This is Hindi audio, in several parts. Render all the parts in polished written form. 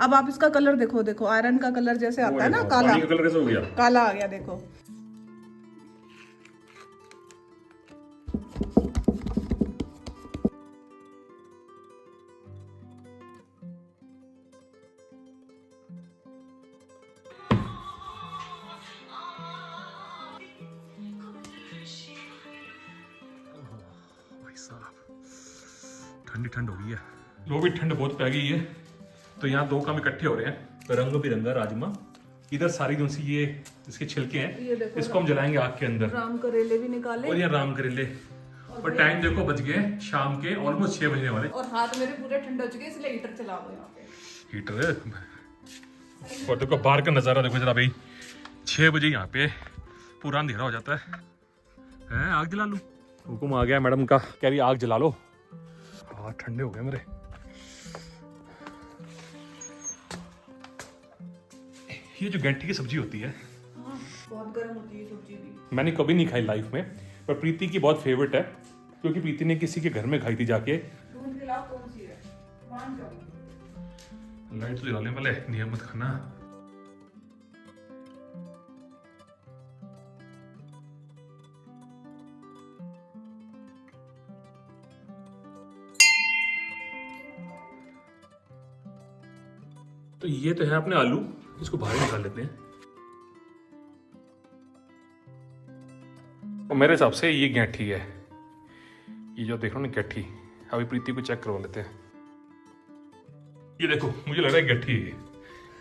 अब आप इसका कलर देखो, देखो आयरन का कलर जैसे आता है ना, काला पानी का कलर कैसे हो गया? काला आ गया देखो। ठंडी ठंड हो गई है, लो भी ठंड बहुत पै गई है। तो यहाँ दो काम इकट्ठे हो रहे हैं, रंग बिरंगा राजमा। इधर सारी जो सी ये इसके छिलके हैं, इसको हम जलाएंगे आग के अंदर। राम करेले भी निकाले और ये राम करेले। और टाइम देखो बज गए शाम के ऑलमोस्ट 6 बजने वाले। और हाथ मेरे पूरे ठंडे हो चुके, इसलिए हीटर चला दो यहाँ पे। हीटर। और देखो बाहर का नजारा देखो जरा भाई, 6 बजे यहाँ पे पूरा अंधेरा हो जाता है। आग जला लूं? हुक्म आ गया मैडम का, कह रही आग जला लो। हाथ ठंडे हो गए मेरे। ये जो गैंठी की सब्जी होती है, बहुत गर्म होती है सब्जी भी। मैंने कभी नहीं खाई लाइफ में, पर प्रीति की बहुत फेवरेट है, क्योंकि प्रीति ने किसी के घर में खाई थी जाके। दूध गिलास कौन सी है? मान जाओ। लाइट तो जलाने वाले, नियम मत खाना। तो ये तो है अपने आलू, इसको बाहर निकाल लेते हैं। और मेरे हिसाब से ये गैंठी है, ये जो देख रहे हो ना गैंठी। अभी प्रीति को चेक करवा लेते हैं। ये देखो, मुझे लग रहा है गैंठी है,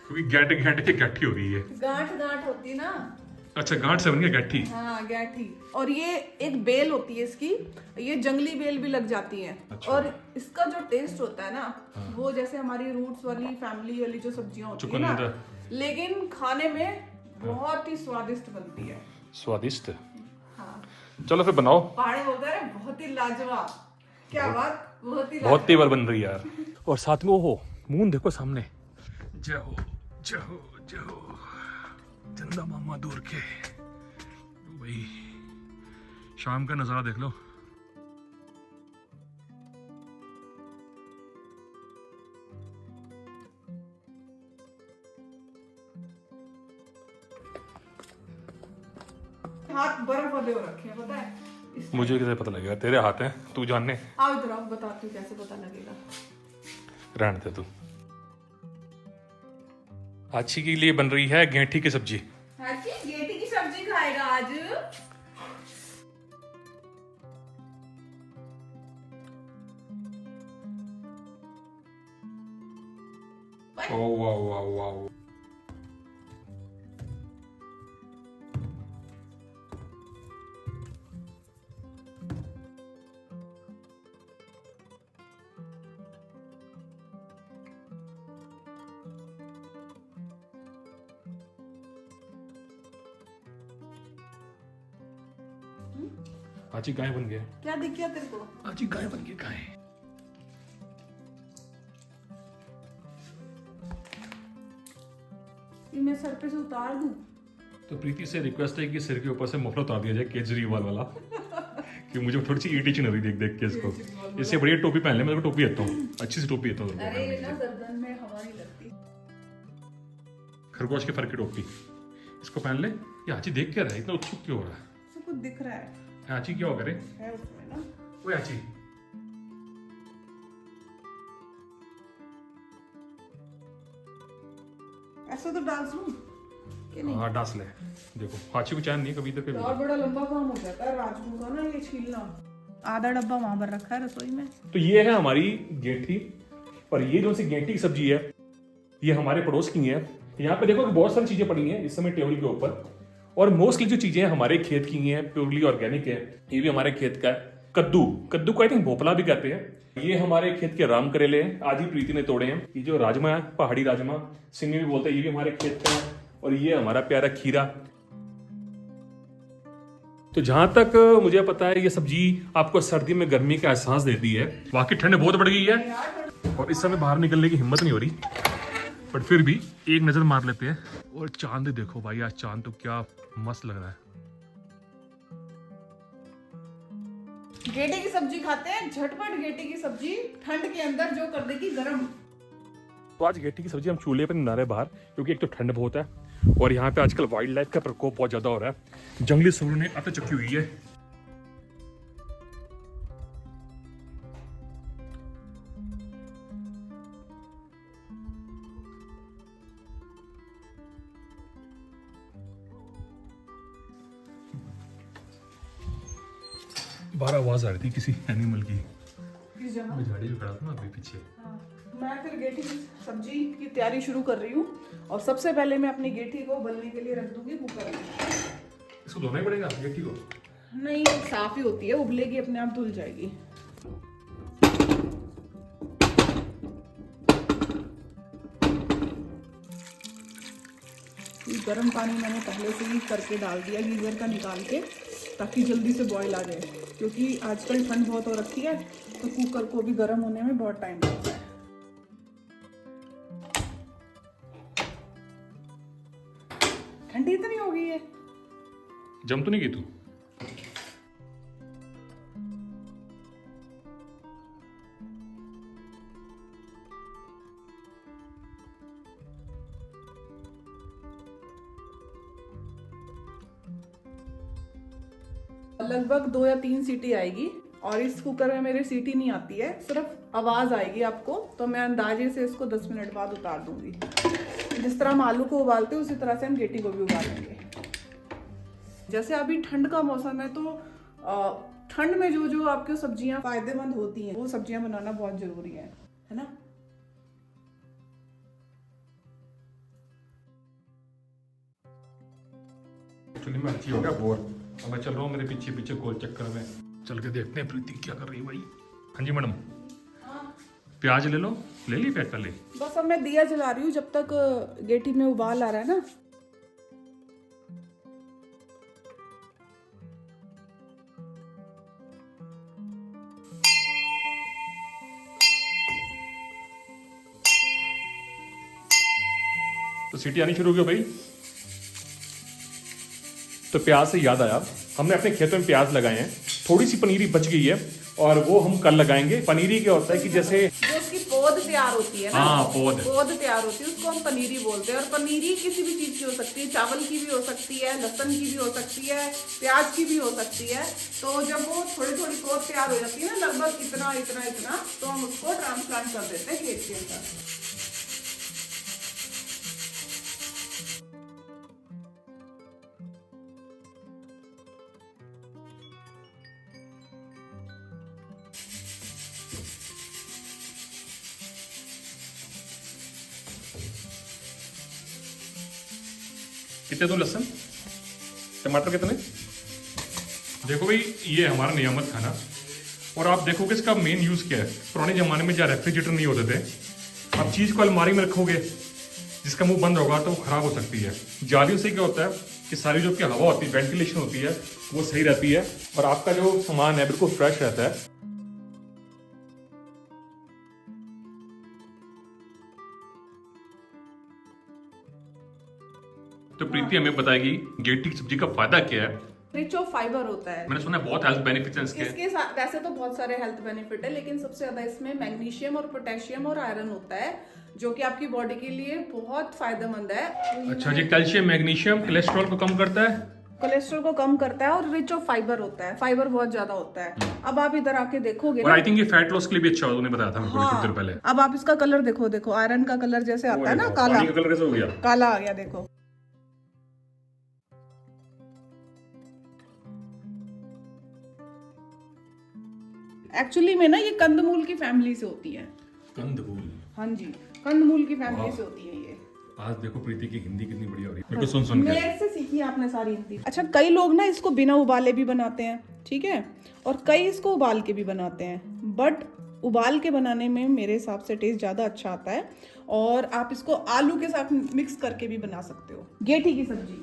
क्योंकि गैंठ की गैंठी हो रही है। गांठ गांठ होती है ना। अच्छा, गांठ से बन गया गैंठी। हाँ गैंठी। और ये एक बेल होती है इसकी, ये जंगली बेल भी लग जाती है। अच्छा। और इसका जो टेस्ट होता है ना, वो जैसे हमारी रूट्स वाली फैमिली वाली जो सब्जियां होती है ना, लेकिन खाने में बहुत ही स्वादिष्ट बनती है। स्वादिष्ट। हाँ। चलो फिर बनाओ। पहाड़ी बोलता है बहुत ही लाजवाब। क्या बात, बहुत तेवर बन रही है यार। और साथ में वो मून देखो सामने, जय हो जय हो जय हो चंदा मामा दूर के। भाई शाम का नजारा देख लो। हाथ बर्फ वाले हो रखे हैं, पता है? मुझे कैसे पता लगेगा? तेरे हाथ हैं, तू जानने। आओ इधर आओ, बताती हूँ कैसे पता लगेगा। रहने दे तू। आची के लिए बन रही है गैंठी की सब्जी। गेटी की सब्जी खाएगा आज। ओ वाह वाह वाह। आची गाय बन गया। क्या दिख गया तेरे को? आची गाय बन गया, गाय। मैं सर पे से उतार दूं? तो प्रीति से रिक्वेस्ट है कि सिर के ऊपर से मफलर उतार दिया जाए केजरीवाल वाला, कि मुझे थोड़ी सी इरिटेशन हो रही देख के इसको। इससे बढ़िया टोपी पहन ले, मैं तो टोपी देता हूँ, अच्छी सी टोपी देता हूँ। अरे ना गर्दन में हवा नहीं लगती। खरगोश के फर की टोपी इसको पहन ले। ये आची देख क्या रहा है, इतना उत्सुक क्यों हो रहा है? सब कुछ दिख रहा है। आची क्या हो करे? है उसमें ना। ओए आची, ऐसा तो डाल दूं कि नहीं? हाँ डांस ले। देखो आची को चैन नहीं कभी तक। और बड़ा लंबा काम हो जाता है राजू का ना, ये छीलना। आधा डब्बा वहां पर रखा है रसोई में। तो ये है हमारी गेंठी, और ये जो सी गेंठी की सब्जी है, ये हमारे पड़ोस की है। यहाँ पे देखो कि बहुत सारी चीजें पड़ी हैं इस समय टेबल के ऊपर, और मोस्टली जो चीजें हमारे खेत की हैं, प्योरली ऑर्गेनिक है। ये भी हमारे खेत का है। कद्दू को आई थिंक भोपला भी कहते हैं। ये हमारे खेत के राम करेले हैं, आज ही प्रीति ने तोड़े हैं। ये जो राजमा है, पहाड़ी राजमा सिंगी भी बोलते हैं, ये भी हमारे खेत का है। और ये हमारा प्यारा खीरा। तो जहां तक मुझे पता है, ये सब्जी आपको सर्दी में गर्मी का एहसास देती है। बाकी ठंड बहुत बढ़ गई है और इस समय बाहर निकलने की हिम्मत नहीं हो रही, बट फिर भी एक नजर मार लेते हैं। और चांद देखो भाई, आज चांद तो क्या मस्त लग रहा है। गेटे की सब्जी खाते हैं, झटपट गेटे की सब्जी ठंड के अंदर जो कर देगी गरम। तो आज गेठी की सब्जी हम चूल्हे पर नहीं बना रहे बाहर, क्योंकि एक तो ठंड बहुत है और यहाँ पे आजकल वाइल्ड लाइफ का प्रकोप बहुत ज़्यादा हो रहा है। जंगली सूअरों ने आते चुकी हुई है। बाहर आवाज आ रही थी किसी एनिमल की। किस जगह? मैं झाड़ी जो खड़ा था ना अभी पीछे। मैं फिर गेठी की सब्जी की तैयारी शुरू कर रही हूँ और सबसे पहले मैं अपनी गेठी को उबलने के लिए रख दूंगी कुकर में। इसको धोना ही पड़ेगा गेठी को? नहीं, साफ ही होती है, उबलेगी अपने आप धुल जाएगी। गर्म पानी मैंने पहले से ही करके डाल दिया गीजर का निकाल के, ताकि जल्दी से बॉईल आ जाए, क्योंकि आजकल ठंड बहुत हो रखी है तो कुकर को भी गर्म होने में बहुत टाइम लगता है। ठंडी इतनी हो गई है, जम तो नहीं गई तू? लगभग 2 या 3 सीटी आएगी और इस कुकर में मेरे सीटी नहीं आती है, सिर्फ आवाज आएगी आपको, तो मैं अंदाजे से इसको 10 मिनट बाद उतार दूंगी। जिस तरह हम आलू को उबालते हैं उसी तरह से हम गेठी को भी उबालेंगे। जैसे अभी ठंड का मौसम है तो ठंड में जो जो आपकी सब्जियां फायदेमंद होती हैं वो सब्जियां बनाना बहुत जरूरी है ना। एक्चुअली मैं अच्छी हो गया बोर, अब मैं चल रहा हूँ मेरे पीछे पीछे गोल चक्कर में। चल के देखते हैं प्रीति क्या कर रही है भाई। हाँ जी मैडम। प्याज ले लो। ले ली प्याज पहले? बस अब मैं दिया जला रही हूँ जब तक गेठी में उबाल आ रहा है ना। तो सीटी आनी शुरू हो गई भाई। तो प्याज से याद आया, हमने अपने खेतों में प्याज लगाए हैं, थोड़ी सी पनीरी बच गई है और वो हम कल लगाएंगे। पनीरी क्या होता है कि जैसे जो उसकी पौध तैयार होती है ना, हाँ पौध तैयार होती है, उसको हम पनीरी बोलते हैं। और पनीरी किसी भी चीज की हो सकती है, चावल की भी हो सकती है, लहसुन की भी हो सकती है, प्याज की भी हो सकती है। तो जब वो थोड़ी थोड़ी पौध तैयार हो जाती है ना, लगभग इतना इतना इतना, तो हम उसको ट्रांसप्लांट कर देते हैं खेत के अंदर। कितने दो लहसुन, टमाटर कितने? देखो भाई ये हमारा नियमित खाना, और आप देखोगे इसका मेन यूज़ क्या है। पुराने ज़माने में जहाँ रेफ्रिजरेटर नहीं होते थे, आप चीज़ को अलमारी में रखोगे, जिसका मुंह बंद होगा तो वो खराब हो सकती है। जालियों से क्या होता है कि सारी जो की हवा होती है, वेंटिलेशन होती है, वो सही रहती है और आपका जो सामान है बिल्कुल फ्रेश रहता है। तो प्रीति हमें बताएगी गेठी की सब्जी का फायदा क्या है। रिच ऑफ फाइबर होता है। मैंने सुना है बहुत हेल्थ बेनिफिट्स हैं इसके साथ वैसे तो बहुत सारे हेल्थ बेनिफिट है, लेकिन सबसे ज्यादा इसमें मैग्नीशियम और पोटेशियम और आयरन होता है, जो कि आपकी बॉडी के लिए बहुत फायदेमंद है। अच्छा जी, कैल्शियम मैग्नीशियम कोलेस्ट्रॉल को कम करता है, कोलेस्ट्रॉल को कम करता है और रिच ऑफ फाइबर होता है, फाइबर बहुत ज्यादा होता है। अब आप इधर आके देखोगे और आई थिंक ये फैट लॉस के लिए भी अच्छा होता है, उन्हें बताया था मैं थोड़ी देर पहले। अब आप इसका कलर देखो, देखो आयरन का कलर जैसे आता है ना, काला, पानी का कलर कैसे हो गया? काला आ गया देखो। एक्चुअली में ना ये कंदमूल की फैमिली से होती है। कंदमूल? हाँ जी, कंदमूल की फैमिली से होती है ये। आज देखो प्रीति की हिंदी कितनी बढ़िया हो रही है, मेरे को सुन सुन के। मेरे से सीखी आपने सारी हिंदी। अच्छा, कई लोग ना इसको बिना उबाले भी बनाते हैं, ठीक है, और कई इसको उबाल के भी बनाते हैं, बट उबाल के बनाने में मेरे हिसाब से टेस्ट ज़्यादा अच्छा आता है। और आप इसको आलू के साथ मिक्स करके भी बना सकते हो, गेठी की सब्जी।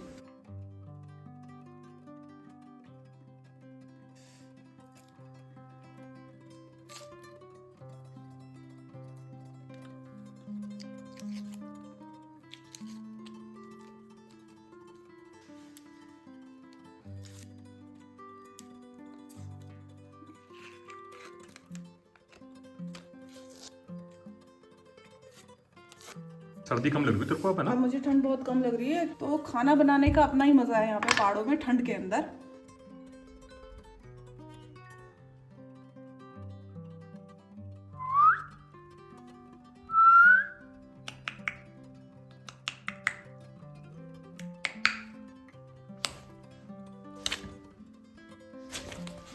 सर्दी कम लग रही है तेरे को, है ना? अब मुझे ठंड बहुत कम लग रही है, तो खाना बनाने का अपना ही मजा है यहाँ पे पहाड़ों में ठंड के अंदर।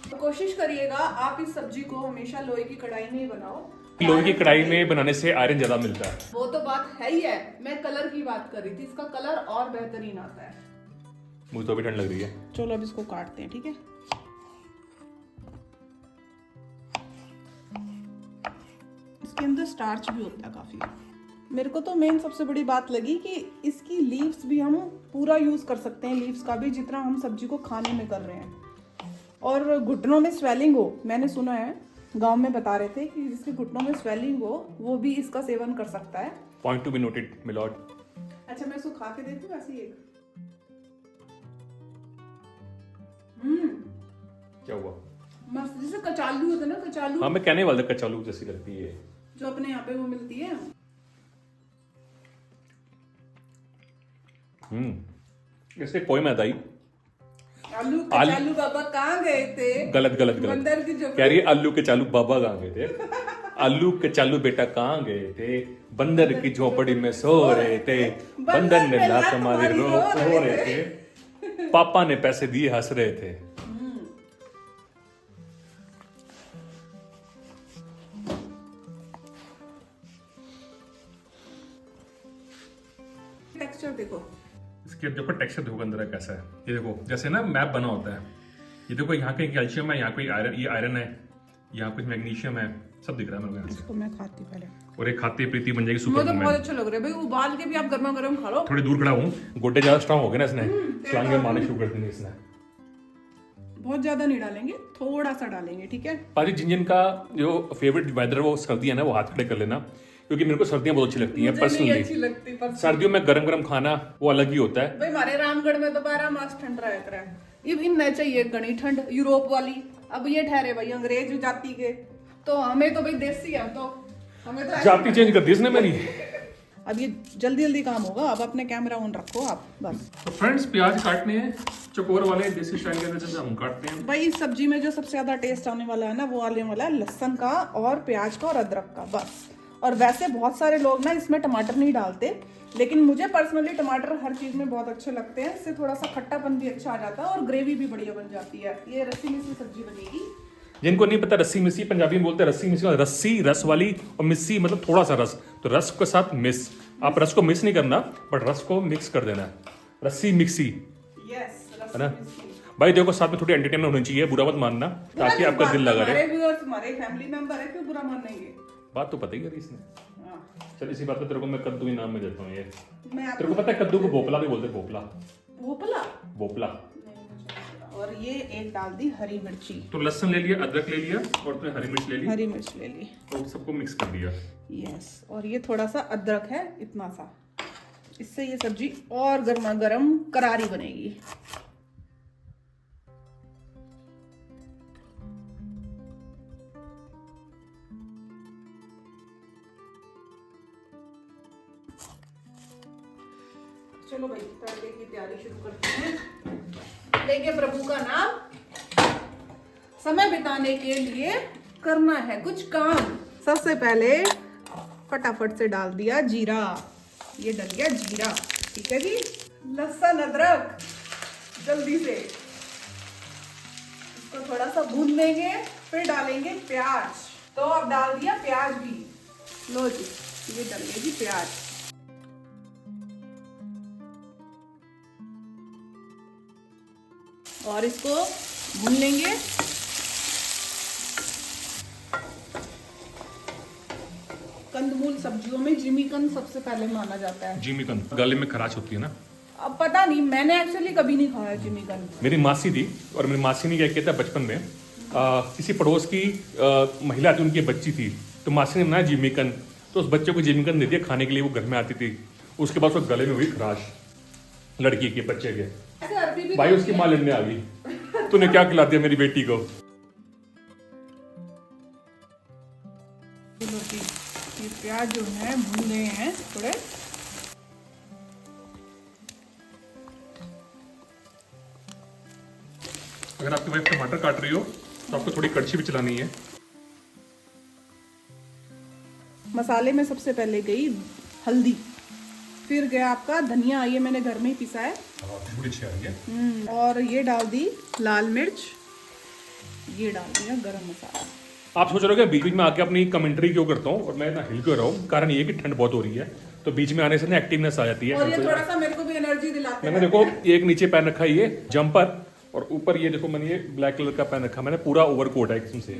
तो कोशिश करिएगा आप इस सब्जी को हमेशा लोहे की कढ़ाई में ही बनाओ। लोहे की कढ़ाई में बनाने से आयरन ज्यादा मिलता है। वो तो बात है ही है, मैं कलर की बात कर रही थी, इसका कलर और बेहतरीन आता है। मुझे तो अभी ठंड लग रही है। चलो अब इसको काटते हैं, ठीक है। इसके अंदर स्टार्च भी होता है काफी। मेरे को तो मेन सबसे बड़ी बात लगी कि इसकी लीव्स भी हम पूरा यूज कर सकते हैं, लीव्स का भी, जितना हम सब्जी को खाने में कर रहे हैं। और घुटनों में स्वेलिंग हो, मैंने सुना है गांव में बता रहे थे कि जिसके घुटनों में स्वेलिंग हो वो भी इसका सेवन कर सकता है। Point to be noted milord. अच्छा मैं इसको खा के देखूं ऐसे ही एक। क्या हुआ? मस्त, जैसे कचालू होता है ना, कचालू। हाँ मैं कहने वाला था, कचालू जैसी लगती है जो अपने यहाँ पे वो मिलती है। इससे पोएम याद आई। आलू कचालू बाबा कहाँ गए थे? गलत गलत बंदर की गलत जो कह रही है, आलू के चालू बाबा कहाँ गए थे? आलू के चालू बेटा कहाँ गए थे? बंदर की झोपड़ी में सो रहे थे, बंदर ने लात मारी रो रहे थे, पापा ने पैसे दिए हंस रहे थे। टेक्सचर देखो, इसके देखो टेक्सचर देखो अंदर कैसा है। ये देखो जैसे ना मैप बना होता है। ये देखो यहाँ पे कैल्शियम है, यहाँ पे आयरन, ये आयरन है, यहाँ पे मैग्नीशियम है, सब दिख रहा है मेरे को यहाँ से। इसको मैं खाती पहले। और एक खाते प्रीति बन जाएगी सुपर मुझे तो वुमन। बहुत अच्छा लग रहा है भाई, उबाल के भी आप गर्मा गर्म खा लो। थोड़ी दूर खड़ा हूँ, गोड्डे ज्यादा स्ट्रांग हो गए ना इसने, छलांगे मारने शुरू कर देंगे इसने। बहुत ज्यादा नहीं डालेंगे, थोड़ा सा डालेंगे, ठीक है। पाजी जिन का जो फेवरेट वेदर है वो सर्दी है ना, वो हाथ खड़े कर लेना, क्योंकि मेरे को सर्दियां बहुत अच्छी लगती हैं मुझे नहीं अच्छी पर्सनली। लगती पर सर्दियों में गरम गरम खाना वो अलग ही होता है। भाई हमारे रामगढ़ में तो 12 मास ठंड रहता है। ये इनने चाहिए घनी ठंड यूरोप वाली। अब ये ठहरे भाई अंग्रेज जाति के, तो हमें तो भाई देसी है, तो हमें तो जाति चेंज कर दी इसने मेरी। अब ये जल्दी जल्दी काम होगा। अब अपने कैमरा ऑन रखो आप बस। तो फ्रेंड्स प्याज काटने हैं चकोर वाले देसी स्टाइल के, जैसे हम काटते हैं। भाई इस सब्जी में जो सबसे ज्यादा टेस्ट आने वाला है ना, वो आने वाला है लहसुन का और प्याज का और अदरक का, बस। और वैसे बहुत सारे लोग ना इसमें टमाटर नहीं डालते, लेकिन मुझे पर्सनली टमाटर हर चीज में बहुत अच्छे लगते हैं। इससे थोड़ा सा खट्टापन भी अच्छा आ जाता है और ग्रेवी भी बढ़िया बन जाती है। ये रस्सी मिस्सी सब्जी बनेगी। जिनको नहीं पता रस्सी मिस्सी पंजाबी में बोलते हैं, रस्सी मिस्सी रस्सी रस वाली, और मिस्सी मतलब थोड़ा सा रस, तो रस के साथ मिस। आप रस को मिस नहीं करना, बट रस को मिक्स कर देना है। रस्सी मिक्सी, यस, है ना भाई। देखो साथ में थोड़ी एंटरटेनमेंट होनी चाहिए, बुरा मत मानना, ताकि आपका दिल लगा रहे। हमारे व्यूअर्स हमारे फैमिली मेंबर है, क्यों बुरा मानेंगे? बात तो पता ही करी इसने। हाँ। चल इसी बात पे तेरे को मैं कद्दू ही नाम में देता हूँ। ये मैं तेरे को पता है कद्दू को भोपला भी बोलते हैं, भोपला भोपला। भोपला। और ये एक डाल दी हरी मिर्ची। तो लहसुन ले लिया, अदरक ले लिया, और तूने हरी मिर्च ले ली, हरी मिर्च ले ली। और सबको मिक्स कर दिया। यस, और ये थोड़ा सा अदरक है, इतना सा। इससे ये सब्जी और गर्मा गर्म करारी बनेगी। चलो भाई तड़के की तैयारी शुरू करते हैं। लेके प्रभु का नाम, समय बिताने के लिए करना है कुछ काम। सबसे पहले फटाफट से डाल दिया जीरा। ये डल गया जीरा, ठीक है जी। लहसुन अदरक जल्दी से इसको थोड़ा सा भून लेंगे, फिर डालेंगे प्याज। तो अब डाल दिया प्याज भी। लो जी, ये डल गया जी प्याज। और इसको भून लेंगे। कंदमूल सब्जियों में जिमीकंद सबसे पहले माना जाता है। जिमीकंद गले में खराश होती है ना। अब पता नहीं, मैंने एक्चुअली कभी नहीं खाया जिमीकंद। मेरी मासी थी, और मेरी मासी ने क्या किया था बचपन में, किसी पड़ोस की महिला थी, उनकी बच्ची थी, तो मासी ने बनाया जिमीकंद। तो उस बच्चे को जिमीकंद दे दिया खाने के लिए, वो घर में आती थी। उसके बाद उसको गले में हुई खराश, लड़की के बच्चे के। भाई उसकी माँ लड़ने आ गई, तूने क्या खिला दिया मेरी बेटी को। ये प्याज जो है भून गए हैं थोड़े, अगर आपकी वाइफ टमाटर काट रही हो तो आपको थोड़ी कड़छी भी चलानी है। मसाले में सबसे पहले गई हल्दी, फिर गया आपका धनिया, ये मैंने घर में ही पिसा है। बड़ी अच्छी आ रही है। और ये डाल दी लाल मिर्च, ये डाल दिया गरम मसाला। आप सोच रहे हो कि बीच बीच में आके अपनी कमेंट्री क्यों करता हूँ और मैं इतना हिल क्यों रहा हूँ? कारण ये कि ठंड बहुत हो रही है, तो बीच में आने से ना एक्टिवनेस आ जाती है। और ये थोड़ा सा मेरे को भी एनर्जी दिलाते हैं। मैंने देखो एक नीचे पहन रखा है ये जंपर, और ऊपर ये देखो मैंने ये ब्लैक कलर का पहन रखा, मैंने पूरा ओवरकोट है किस्म से।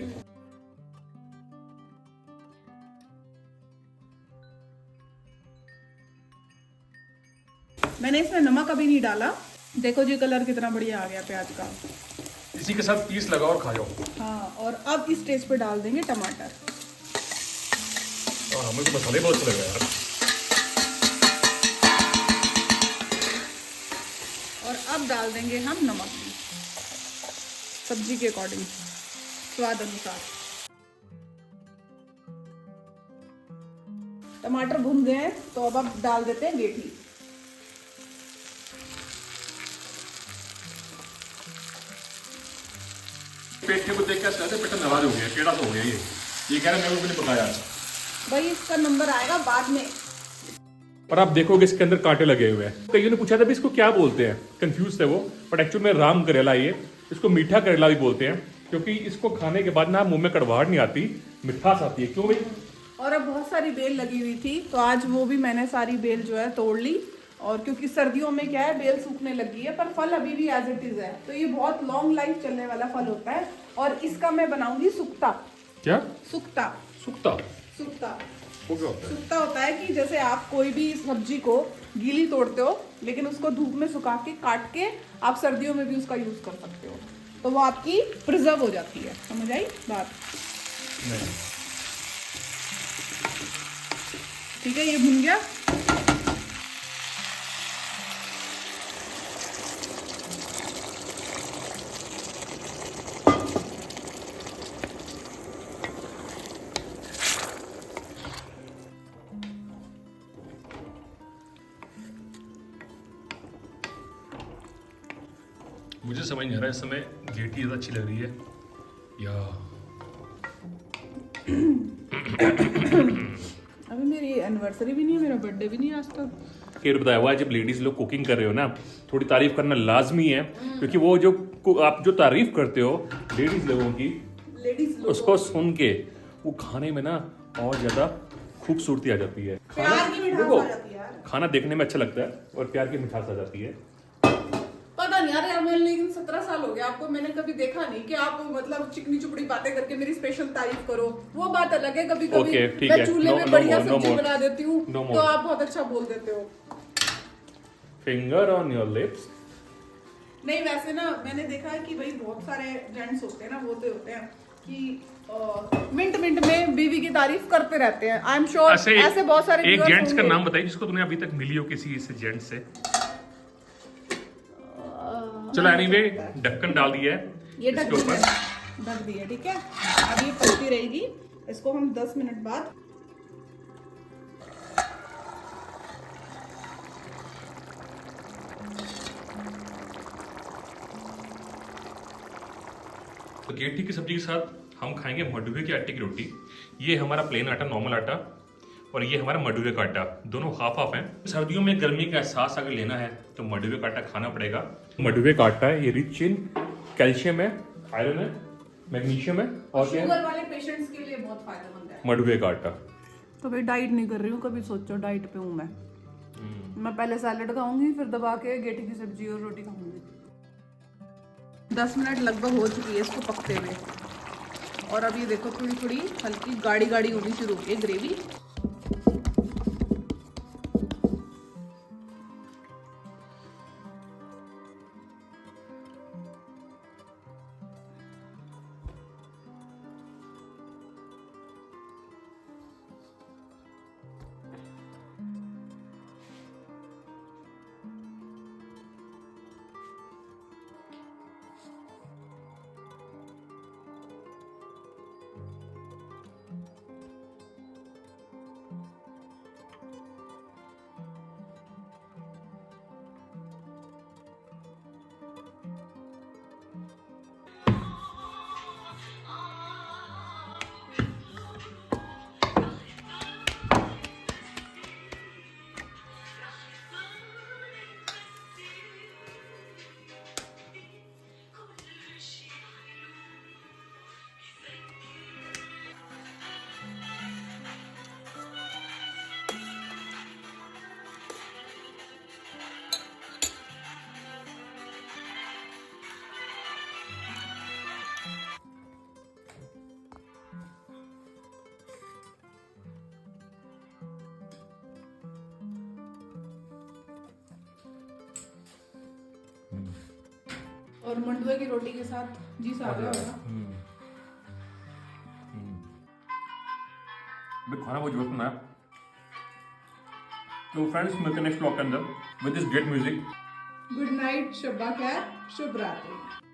मैंने इसमें नमक अभी नहीं डाला। देखो जी कलर कितना बढ़िया आ गया प्याज का। इसी के साथ पीस लगाओ और खा जाओ। हाँ, और अब इस स्टेज पे डाल देंगे टमाटर। मुझे तो मसाले बहुत अच्छे लग रहे हैं यार। और अब डाल देंगे हम नमक भी, सब्जी के अकॉर्डिंग, स्वाद अनुसार। टमाटर भुन गए हैं तो अब डाल देते हैं गेठी। पेट को देख के ऐसा लगता है पेट नाराज हो गया, टेढ़ा हो गया ये कह रहे मेरे को नहीं पकाया। भाई इसका नंबर आएगा बाद में। और आप देखोगे इसके अंदर कांटे लगे हुए हैं। कईयों ने पूछा था भी इसको क्या बोलते हैं, कंफ्यूज थे वो, बट एक्चुअल में राम करेला, ये इसको मीठा करेला भी बोलते हैं, क्योंकि इसको खाने के बाद ना मुंह में कड़वाहट नहीं आती, मिठास आती है। क्यों भाई? और अब बहुत सारी बेल लगी हुई थी तो आज वो भी मैंने सारी बेल जो है तोड़ ली। और क्योंकि सर्दियों में क्या है, बेल सूखने लगी है, पर फल अभी भी एज इट इज है, तो ये बहुत लॉन्ग लाइफ चलने वाला फल होता है। और इसका मैं बनाऊंगी सुक्ता। क्या? सुक्ता। सुक्ता? सुक्ता वो क्या होता है? सुक्ता होता है कि जैसे आप कोई भी सब्जी को गीली तोड़ते हो, लेकिन उसको धूप में सुखा के काट के आप सर्दियों में भी उसका यूज कर सकते हो, तो वो आपकी प्रिजर्व हो जाती है। समझ आई बात? नहीं। ठीक है, ये भुन गया। मुझे समझ नहीं आ रहा इस समय गेटी ज़्यादा अच्छी लग रही है या अभी मेरी एनिवर्सरी भी नहीं है, मेरा बर्थडे भी नहीं है आज तक। फिर बताया हुआ है, जब लेडीज लोग कुकिंग कर रहे हो ना, थोड़ी तारीफ करना लाजमी है, क्योंकि वो जो आप जो तारीफ करते हो लेडीज लोगों की, उसको सुन के वो खाने में ना और ज्यादा खूबसूरती आ जाती है। प्यार की मिठास देखो, आ जाती है यार। खाना देखने में अच्छा लगता है और प्यार की मिठास आ जाती है। पता नहीं यार मैं, लेकिन 17 साल हो गया आपको, मैंने कभी देखा नहीं कि आप मतलब चिकनी चुपड़ी बातें करके मेरी स्पेशल तारीफ करो। वो बात अलग है, कभी कभी Okay, ठीक मैं है। चूल्हे No- में no बढ़िया more, no सब्जी more. बना देती हूँ No तो more. आप बहुत अच्छा बोल देते हो। Finger on your lips. नहीं वैसे ना मैंने देखा है कि भाई बहुत सारे जेंट्स होते हैं ना, वो तो होते हैं कि मिनट मिनट में बीवी की तारीफ करते रहते हैं। आई एम श्योर ऐसे बहुत सारे एक viewers जेंट्स का होंगे। नाम बताइए जिसको तुमने अभी तक मिली हो किसी इस जेंट्स से। चलो एनीवे, ढक्कन डाल दिया है ये इसके ढक ऊपर। ढक दिया, ठीक है। अब ये पकती रहेगी, इसको हम 10 मिनट बाद तो गेठी की सब्जी के साथ हम खाएंगे मडुवे के आटे की रोटी। ये हमारा प्लेन आटा, नॉर्मल आटा, और ये हमारा मडुवे का आटा, दोनों हाफ हाफ हैं। सर्दियों में गर्मी का एहसास अगर लेना है तो मडुवे का आटा खाना पड़ेगा। मडुवे का आटा है, ये रिच इन कैल्शियम है, आयरन है, मैग्नीशियम है, और क्या है? शुगर वाले पेशेंट्स के लिए बहुत फायदेमंद है। मडुवे का आटा। तो भाई डाइट नहीं कर रही हूँ, कभी सोचो डाइट पे हूँ मैं पहले सैलेड खाऊंगी, फिर दबा के गेठी की सब्जी और रोटी खाऊंगी। 10 मिनट लगभग हो चुकी है इसको पकते हुए, और अब ये देखो थोड़ी थोड़ी हल्की गाढ़ी गाढ़ी होनी शुरू हो गई ग्रेवी। और मंडुए की रोटी के साथ जी सा आ गया होगा। खाना बहुत जरूरत है। तो फ्रेंड्स मिलते हैं नेक्स्ट ब्लॉग के अंदर with this great music. Good night, शब्बा खैर, शुभ रात्रि।